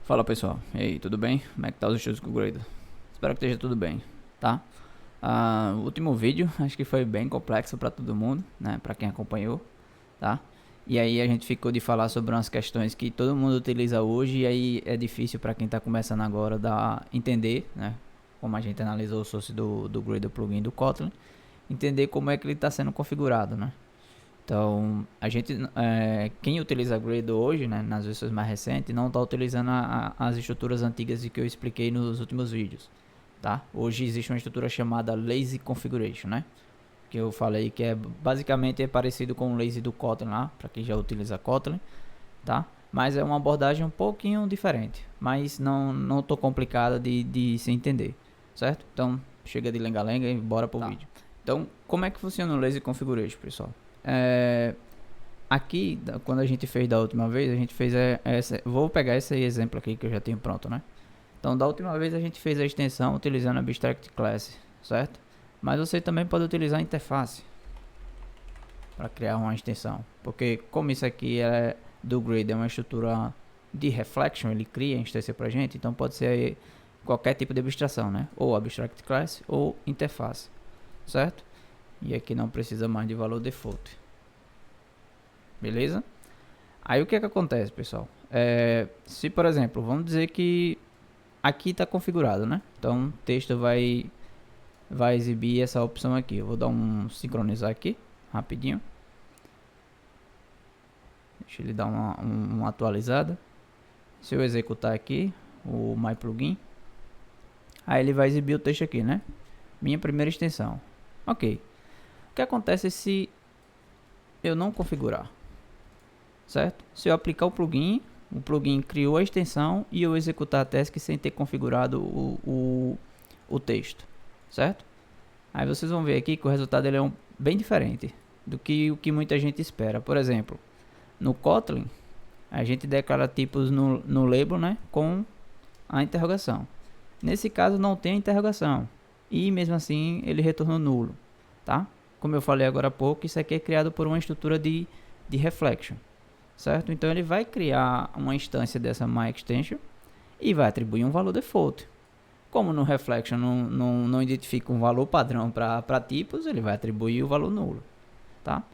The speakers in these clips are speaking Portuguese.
Fala pessoal, e aí, tudo bem? Como é que tá os estudos com o Gradle? Espero que esteja tudo bem, tá? O último vídeo acho que foi bem complexo para todo mundo, né? Para quem acompanhou, tá? E aí a gente ficou de falar sobre umas questões que todo mundo utiliza hoje e aí é difícil para quem tá começando agora entender, né? Como a gente analisou o source do Gradle plugin do Kotlin, entender como é que ele está sendo configurado, né? Então, quem utiliza Gradle hoje, né, nas versões mais recentes, não está utilizando as estruturas antigas que eu expliquei nos últimos vídeos, tá? Hoje existe uma estrutura chamada Lazy Configuration, né? Que eu falei que basicamente é parecido com o Lazy do Kotlin lá, para quem já utiliza Kotlin, tá? Mas é uma abordagem um pouquinho diferente, mas não tô complicada de se entender, certo? Então, chega de lenga-lenga e bora pro vídeo. Então, como é que funciona o Lazy Configuration, pessoal? Aqui, quando a gente fez da última vez, a gente fez vou pegar esse exemplo aqui que eu já tenho pronto, né? Então, da última vez a gente fez a extensão utilizando a Abstract Class, certo? Mas você também pode utilizar a interface para criar uma extensão, porque como isso aqui é do Gradle, é uma estrutura de reflection, ele cria a instância pra gente, então pode ser qualquer tipo de abstração, né? Ou Abstract Class ou interface, certo? E aqui não precisa mais de valor default. Beleza? Aí o que é que acontece, pessoal? Se, por exemplo, vamos dizer que aqui está configurado, né? Então, o texto vai exibir essa opção aqui. Eu vou dar um sincronizar aqui, rapidinho. Deixa ele dar uma atualizada. Se eu executar aqui o MyPlugin, aí ele vai exibir o texto aqui, né? Minha primeira extensão. Ok. O que acontece se eu não configurar? Certo? Se eu aplicar o plugin criou a extensão e eu executar a task sem ter configurado o texto, certo? Aí vocês vão ver aqui que o resultado ele é bem diferente do que o que muita gente espera. Por exemplo, no Kotlin, a gente declara tipos no label, né, com a interrogação. Nesse caso não tem a interrogação e mesmo assim ele retornou nulo, tá? Como eu falei agora há pouco, isso aqui é criado por uma estrutura de reflection, certo? Então ele vai criar uma instância dessa myExtension e vai atribuir um valor default. Como no reflection não identifica um valor padrão para tipos, ele vai atribuir o valor nulo, tá?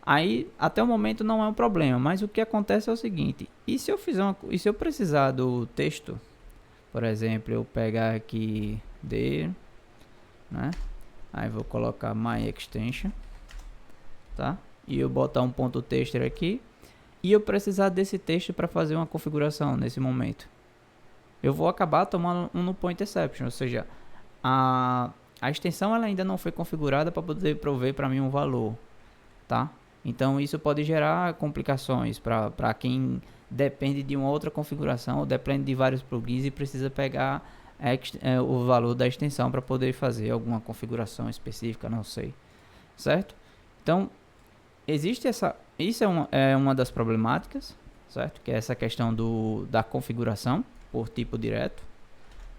Aí até o momento não é um problema, mas o que acontece é o seguinte: e se eu precisar do texto, por exemplo, eu pegar aqui né? Aí vou colocar myExtension, tá? E eu botar um ponto texter aqui. E eu precisar desse texto para fazer uma configuração nesse momento, eu vou acabar tomando um no point exception, ou seja, a extensão ela ainda não foi configurada para poder prover para mim um valor, tá? Então isso pode gerar complicações para quem depende de uma outra configuração ou depende de vários plugins e precisa pegar o valor da extensão para poder fazer alguma configuração específica, não sei, certo? Então existe isso é uma das problemáticas, certo? Que é essa questão da configuração por tipo direto.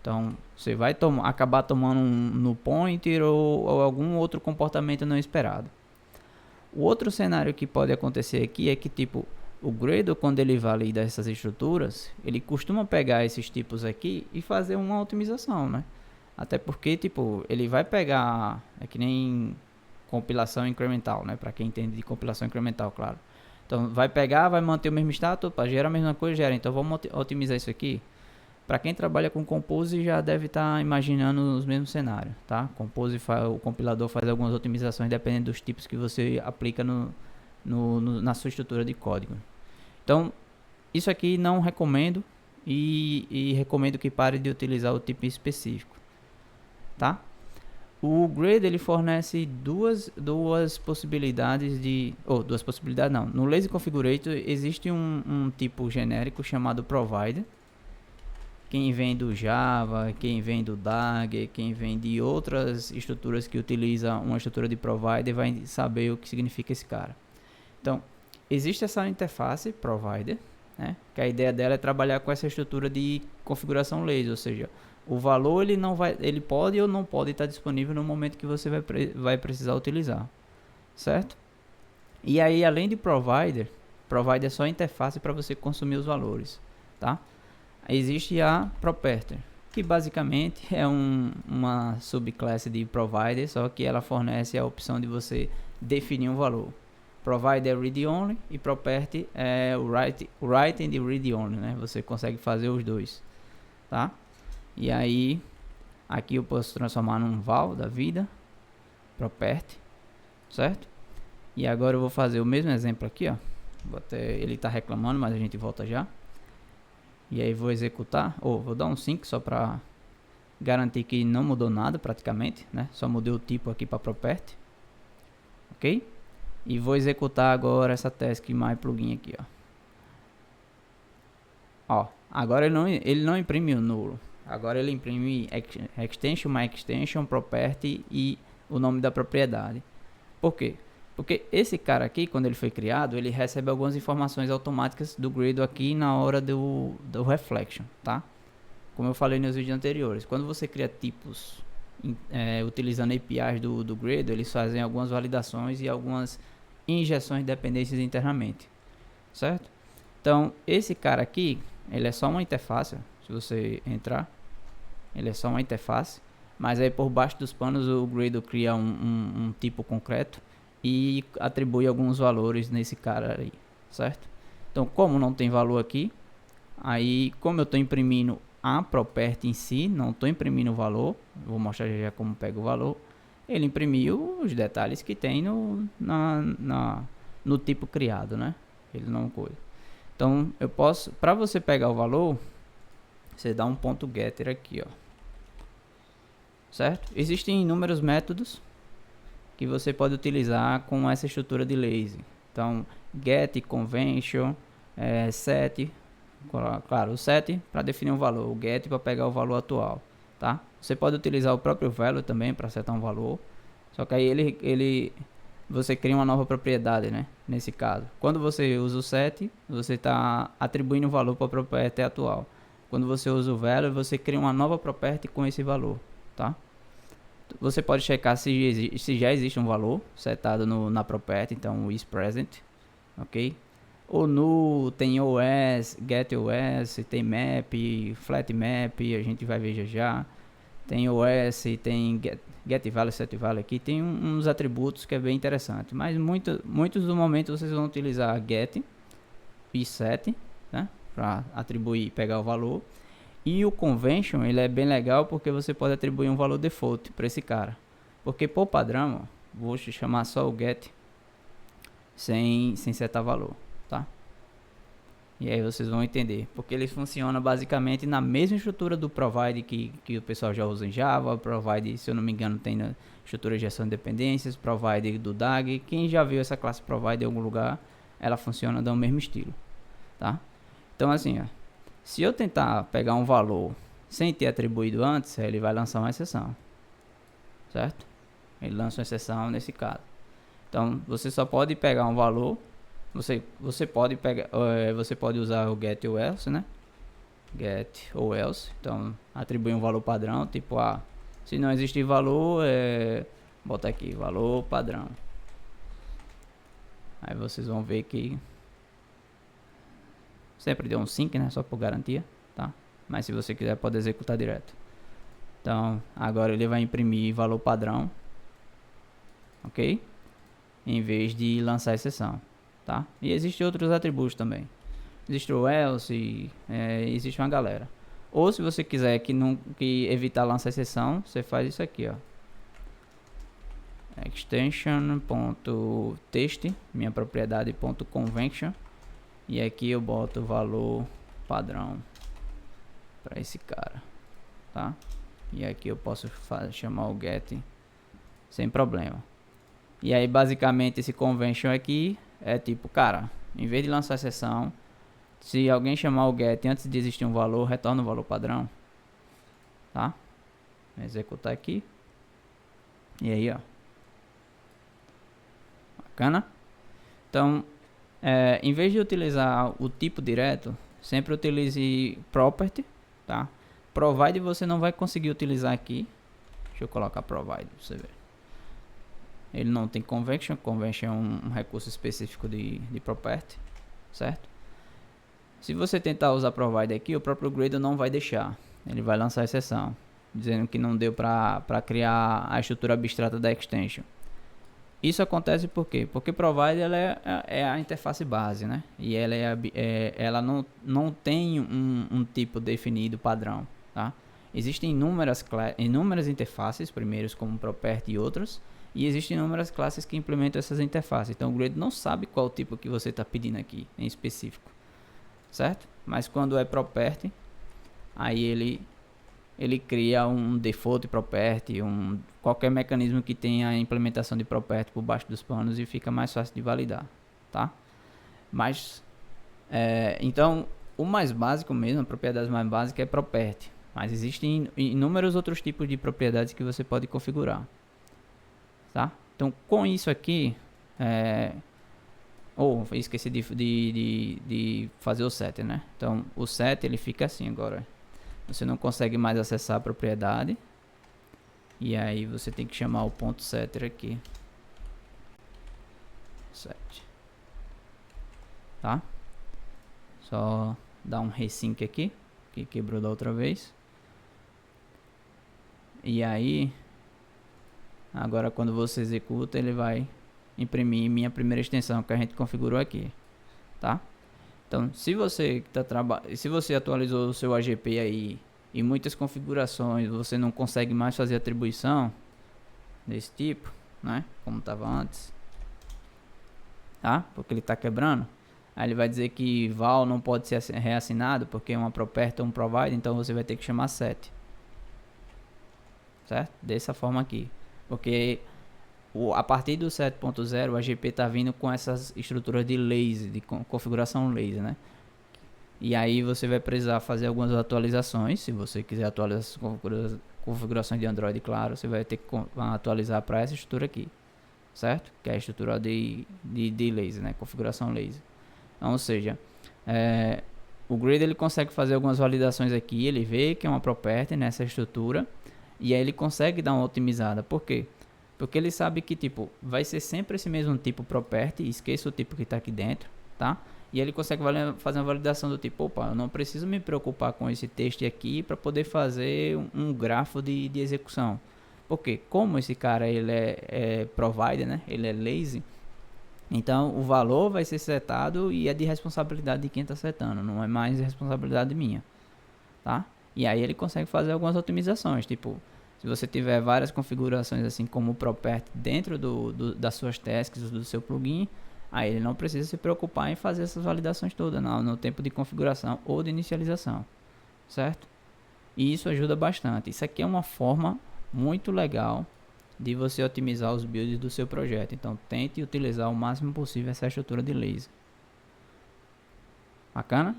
Então, você vai acabar tomando no pointer ou algum outro comportamento não esperado. O outro cenário que pode acontecer aqui é que, tipo, o Gradle, quando ele valida essas estruturas, ele costuma pegar esses tipos aqui e fazer uma otimização, né? Até porque, tipo, ele vai pegar, é que nem compilação incremental, né? Para quem entende de compilação incremental, claro. Então vai pegar, vai manter o mesmo status, para gerar a mesma coisa, gera. Então vamos otimizar isso aqui. Para quem trabalha com Compose já deve estar imaginando os mesmos cenários, tá? Compose o compilador faz algumas otimizações dependendo dos tipos que você aplica na sua estrutura de código. Então isso aqui não recomendo e recomendo que pare de utilizar o tipo específico, tá? O Gradle ele fornece duas possibilidades duas possibilidades não. No Lazy Configurator existe um tipo genérico chamado Provider. Quem vem do Java, quem vem do Dagger, quem vem de outras estruturas que utiliza uma estrutura de Provider vai saber o que significa esse cara. Então, existe essa interface Provider, né? Que a ideia dela é trabalhar com essa estrutura de configuração lazy, ou seja, o valor ele pode ou não pode estar disponível no momento que você vai precisar utilizar, certo? E aí, além de provider é só a interface para você consumir os valores, tá? existe a property, que basicamente é uma subclasse de provider, só que ela fornece a opção de você definir um valor. Provider é read only e property é o write and read only, né? Você consegue fazer os dois, tá? E aí aqui eu posso transformar num val da vida, property, certo? E agora eu vou fazer o mesmo exemplo aqui, ó. Ele tá reclamando, mas a gente volta já. E aí vou executar, ou vou dar um sync só para garantir que não mudou nada praticamente, né? Só mudei o tipo aqui para property, ok? E vou executar agora essa task myPlugin aqui, ó. Agora ele não imprime o nulo. Agora ele imprime extension, myExtension, property e o nome da propriedade. Por quê? Porque esse cara aqui, quando ele foi criado, ele recebe algumas informações automáticas do Gradle aqui na hora do reflection, tá? Como eu falei nos vídeos anteriores, quando você cria tipos utilizando APIs do Gradle, eles fazem algumas validações e algumas injeções de dependências internamente, certo? Então, esse cara aqui, ele é só uma interface, se você entrar, ele é só uma interface, mas aí por baixo dos panos o Gradle cria um tipo concreto e atribui alguns valores nesse cara aí, certo? Então, como não tem valor aqui, aí como eu estou imprimindo a property em si, não estou imprimindo o valor, vou mostrar já como pega o valor, ele imprimiu os detalhes que tem no tipo criado, né? Ele não coisa. Então, eu posso, para você pegar o valor, você dá um ponto getter aqui, ó, certo? Existem inúmeros métodos que você pode utilizar com essa estrutura de lazy. Então, get, convention, set, claro, o set para definir um valor, o get para pegar o valor atual, tá? Você pode utilizar o próprio value também para setar um valor, só que aí você cria uma nova propriedade, né? Nesse caso, quando você usa o set, você está atribuindo um valor para a propriedade atual. Quando você usa o value, você cria uma nova property com esse valor, tá? Você pode checar se já existe um valor setado na property, então o isPresent, ok? O null tem OS, getOS, tem map, flatMap, a gente vai ver já. Tem OS, tem getValue, setValue aqui, tem uns atributos que é bem interessante. Mas muitos do momento vocês vão utilizar get e set, né? Para atribuir e pegar o valor. E o convention, ele é bem legal porque você pode atribuir um valor default para esse cara. Porque por padrão, ó, vou chamar só o get sem setar valor, tá? E aí vocês vão entender. Porque ele funciona basicamente na mesma estrutura do provide que o pessoal já usa em Java. Provide, se eu não me engano, tem na estrutura de gestão de dependências. Provide do DAG. Quem já viu essa classe provide em algum lugar, ela funciona do mesmo estilo, tá? Então assim, ó, se eu tentar pegar um valor sem ter atribuído antes, ele vai lançar uma exceção, certo? Ele lança uma exceção nesse caso. Então, você só pode pegar um valor, você pode usar o get ou else, né? Get ou else. Então, atribuir um valor padrão, tipo se não existir valor, bota aqui valor padrão. Aí vocês vão ver que sempre deu um sync, né? Só por garantia, tá? Mas se você quiser, pode executar direto. Então, agora ele vai imprimir valor padrão, ok? Em vez de lançar exceção, tá? E existem outros atributos também. Existe o else, existe uma galera. Ou se você quiser que evitar lançar exceção, você faz isso aqui, ó. Extension.text, minha propriedade.convention. E aqui eu boto o valor padrão para esse cara, tá? E aqui eu posso chamar o get sem problema. E aí basicamente esse convention aqui é tipo, cara, em vez de lançar exceção, se alguém chamar o get antes de existir um valor, retorna o valor padrão, tá? Vou executar aqui. E aí, ó, bacana. Então, em vez de utilizar o tipo direto, sempre utilize property, tá? Provide você não vai conseguir utilizar aqui. Deixa eu colocar provide pra você ver. Ele não tem convention. Convention é um recurso específico de property, certo? Se você tentar usar provider aqui, o próprio Gradle não vai deixar. Ele vai lançar exceção, dizendo que não deu para criar a estrutura abstrata da extension. Isso acontece por quê? Porque provider ela é a interface base, né? E ela, ela não tem um tipo definido padrão, tá? Existem inúmeras interfaces, primeiros como property e outros, e existem inúmeras classes que implementam essas interfaces. Então o Gradle não sabe qual tipo que você está pedindo aqui em específico, certo? Mas quando é property, aí ele cria um default property, qualquer mecanismo que tenha a implementação de property por baixo dos panos e fica mais fácil de validar, tá? Mas, então, o mais básico mesmo, a propriedade mais básica é property, mas existem inúmeros outros tipos de propriedades que você pode configurar, tá? Então, com isso aqui, esqueci de fazer o set, né? Então, o set ele fica assim agora. Você não consegue mais acessar a propriedade. E aí você tem que chamar o ponto setter aqui. Set. Tá? Só dar um resync aqui, que quebrou da outra vez. E aí, agora quando você executa, ele vai imprimir minha primeira extensão que a gente configurou aqui, tá? Então, se você atualizou o seu AGP aí e muitas configurações, você não consegue mais fazer atribuição desse tipo, né? Como estava antes, tá? Porque ele está quebrando. Aí ele vai dizer que val não pode ser reassinado porque é uma property ou um provider, então você vai ter que chamar set, certo? Dessa forma aqui, porque a partir do 7.0 o AGP está vindo com essas estruturas de lazy, de configuração lazy, né? E aí você vai precisar fazer algumas atualizações. Se você quiser atualizar as configurações de Android, claro, você vai ter que atualizar para essa estrutura aqui, certo? Que é a estrutura de lazy, né? Configuração lazy. Então, ou seja, o Gradle ele consegue fazer algumas validações aqui. Ele vê que é uma property nessa estrutura e aí ele consegue dar uma otimizada. Por quê? Porque ele sabe que tipo vai ser sempre esse mesmo tipo property, esqueça o tipo que está aqui dentro, tá? E ele consegue fazer uma validação do tipo, opa, eu não preciso me preocupar com esse texto aqui para poder fazer um grafo de execução. Porque como esse cara ele é provider, né? Ele é lazy, então o valor vai ser setado e é de responsabilidade de quem está setando, não é mais responsabilidade minha, tá? E aí ele consegue fazer algumas otimizações, tipo, se você tiver várias configurações assim como property dentro das suas tasks do seu plugin, aí ele não precisa se preocupar em fazer essas validações todas no tempo de configuração ou de inicialização, certo? E isso ajuda bastante. Isso aqui é uma forma muito legal de você otimizar os builds do seu projeto. Então tente utilizar o máximo possível essa estrutura de lazy. Bacana?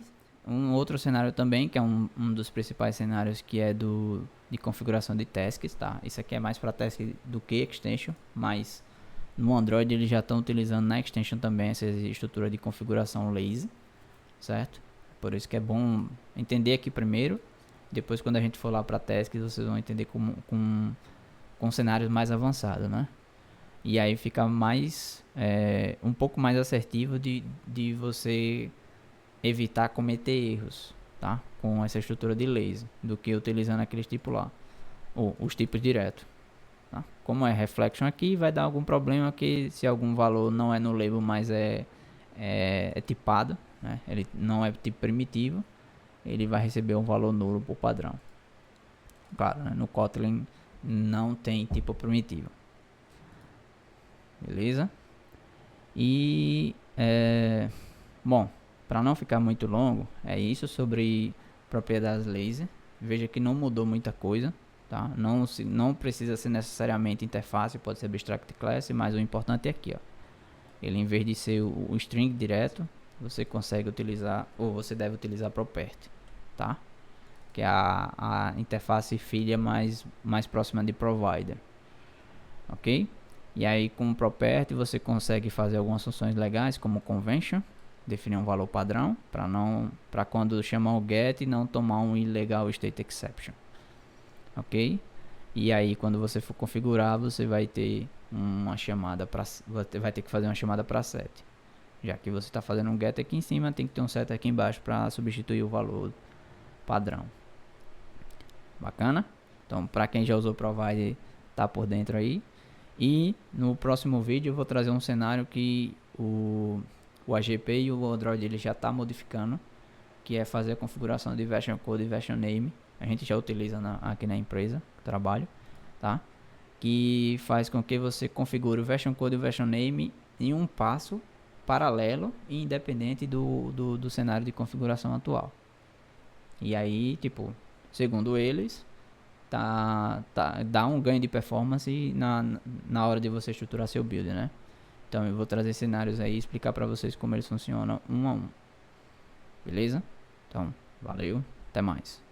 Um outro cenário também, que é um dos principais cenários, que é de configuração de tasks, tá? Isso aqui é mais para task do que extension, mas no Android eles já estão utilizando na extension também essa estrutura de configuração lazy, certo? Por isso que é bom entender aqui primeiro, depois quando a gente for lá para tasks vocês vão entender com cenários mais avançados, né? E aí fica mais um pouco mais assertivo de você evitar cometer erros, tá? Com essa estrutura de lazy, do que utilizando aqueles tipos lá, ou os tipos direto, tá? Como é reflection aqui, vai dar algum problema que se algum valor não é no label, mas é tipado, né? Ele não é tipo primitivo, ele vai receber um valor nulo por padrão. Claro, né? No Kotlin não tem tipo primitivo. Beleza? E bom, para não ficar muito longo, é isso sobre propriedades lazy. Veja que não mudou muita coisa, tá? Não precisa ser necessariamente interface, pode ser abstract class, mas o importante é aqui, ó. Ele, em vez de ser o string direto, você consegue utilizar, ou você deve utilizar property, tá? Que é a interface filha mais próxima de provider, ok? E aí com property você consegue fazer algumas funções legais, como convention, definir um valor padrão para quando chamar o get não tomar um ilegal state exception, ok? E aí quando você for configurar, você vai ter uma chamada vai ter que fazer uma chamada para set. Já que você está fazendo um get aqui em cima, tem que ter um set aqui embaixo para substituir o valor padrão. Bacana? Então, para quem já usou Provide, tá por dentro aí. E no próximo vídeo eu vou trazer um cenário que o AGP e o Android ele já está modificando, que é fazer a configuração de version code e version name. A gente já utiliza aqui na empresa que trabalho, tá? Que faz com que você configure o version code e o version name em um passo paralelo e independente do cenário de configuração atual. E aí, tipo, segundo eles, dá um ganho de performance na hora de você estruturar seu build, né? Então eu vou trazer cenários aí e explicar para vocês como eles funcionam um a um. Beleza? Então, valeu, até mais.